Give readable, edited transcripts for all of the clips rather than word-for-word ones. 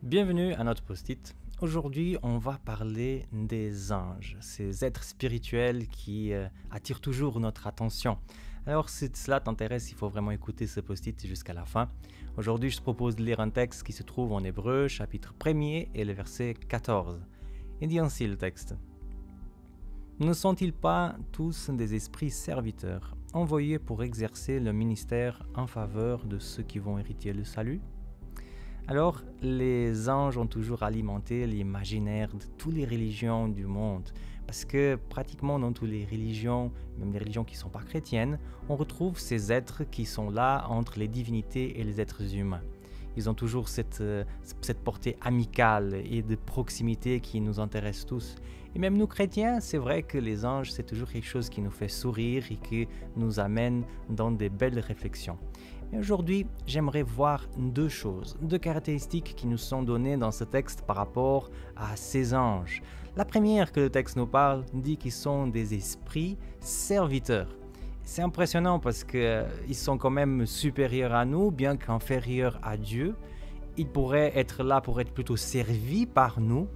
Bienvenue à notre post-it. Aujourd'hui, on va parler des anges, ces êtres spirituels qui attirent toujours notre attention. Alors, si cela t'intéresse, il faut vraiment écouter ce post-it jusqu'à la fin. Aujourd'hui, je te propose de lire un texte qui se trouve en Hébreu, chapitre 1er et le verset 14. Il dit ainsi le texte. Ne sont-ils pas tous des esprits serviteurs, envoyés pour exercer le ministère en faveur de ceux qui vont hériter le salut ? Alors, les anges ont toujours alimenté l'imaginaire de toutes les religions du monde, parce que pratiquement dans toutes les religions, même les religions qui ne sont pas chrétiennes, on retrouve ces êtres qui sont là entre les divinités et les êtres humains. Ils ont toujours cette portée amicale et de proximité qui nous intéresse tous. Et même nous chrétiens, c'est vrai que les anges, c'est toujours quelque chose qui nous fait sourire et qui nous amène dans des belles réflexions. Mais aujourd'hui, j'aimerais voir deux choses, deux caractéristiques qui nous sont données dans ce texte par rapport à ces anges. La première que le texte nous parle dit qu'ils sont des esprits serviteurs. C'est impressionnant parce qu'ils sont quand même supérieurs à nous, bien qu'inférieurs à Dieu. Ils pourraient être là pour être plutôt servis par nous,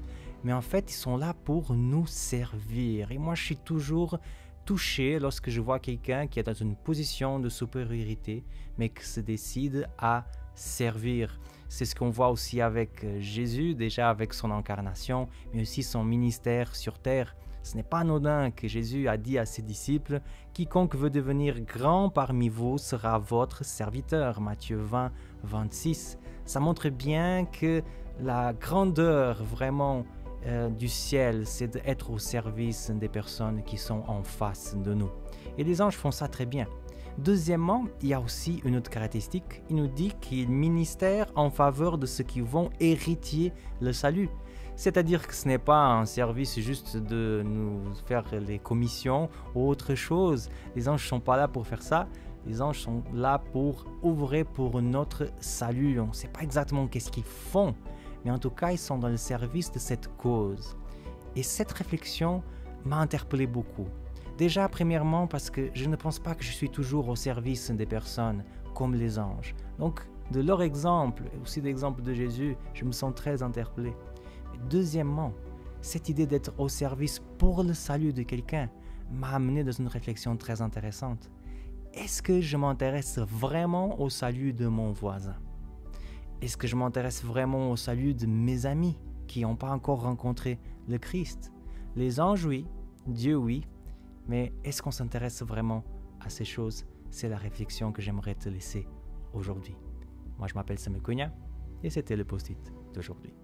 mais en fait, ils sont là pour nous servir. Et moi, je suis toujours touché lorsque je vois quelqu'un qui est dans une position de supériorité, mais qui se décide à servir. C'est ce qu'on voit aussi avec Jésus, déjà avec son incarnation, mais aussi son ministère sur terre. Ce n'est pas anodin que Jésus a dit à ses disciples « Quiconque veut devenir grand parmi vous sera votre serviteur » Matthieu 20, 26. Ça montre bien que la grandeur vraiment du ciel, c'est d'être au service des personnes qui sont en face de nous. Et les anges font ça très bien. Deuxièmement, il y a aussi une autre caractéristique. Il nous dit qu'ils ministèrent en faveur de ceux qui vont hériter le salut. C'est-à-dire que ce n'est pas un service juste de nous faire les commissions ou autre chose. Les anges ne sont pas là pour faire ça. Les anges sont là pour ouvrir pour notre salut. On ne sait pas exactement qu'est-ce qu'ils font, mais en tout cas, ils sont dans le service de cette cause. Et cette réflexion m'a interpellé beaucoup. Déjà, premièrement, parce que je ne pense pas que je suis toujours au service des personnes comme les anges. Donc, de leur exemple, et aussi de l'exemple de Jésus, je me sens très interpellé. Deuxièmement, cette idée d'être au service pour le salut de quelqu'un m'a amené dans une réflexion très intéressante. Est-ce que je m'intéresse vraiment au salut de mon voisin ? Est-ce que je m'intéresse vraiment au salut de mes amis qui n'ont pas encore rencontré le Christ ? Les anges, oui. Dieu, oui. Mais est-ce qu'on s'intéresse vraiment à ces choses ? C'est la réflexion que j'aimerais te laisser aujourd'hui. Moi, je m'appelle Samuel Cogna et c'était le post-it d'aujourd'hui.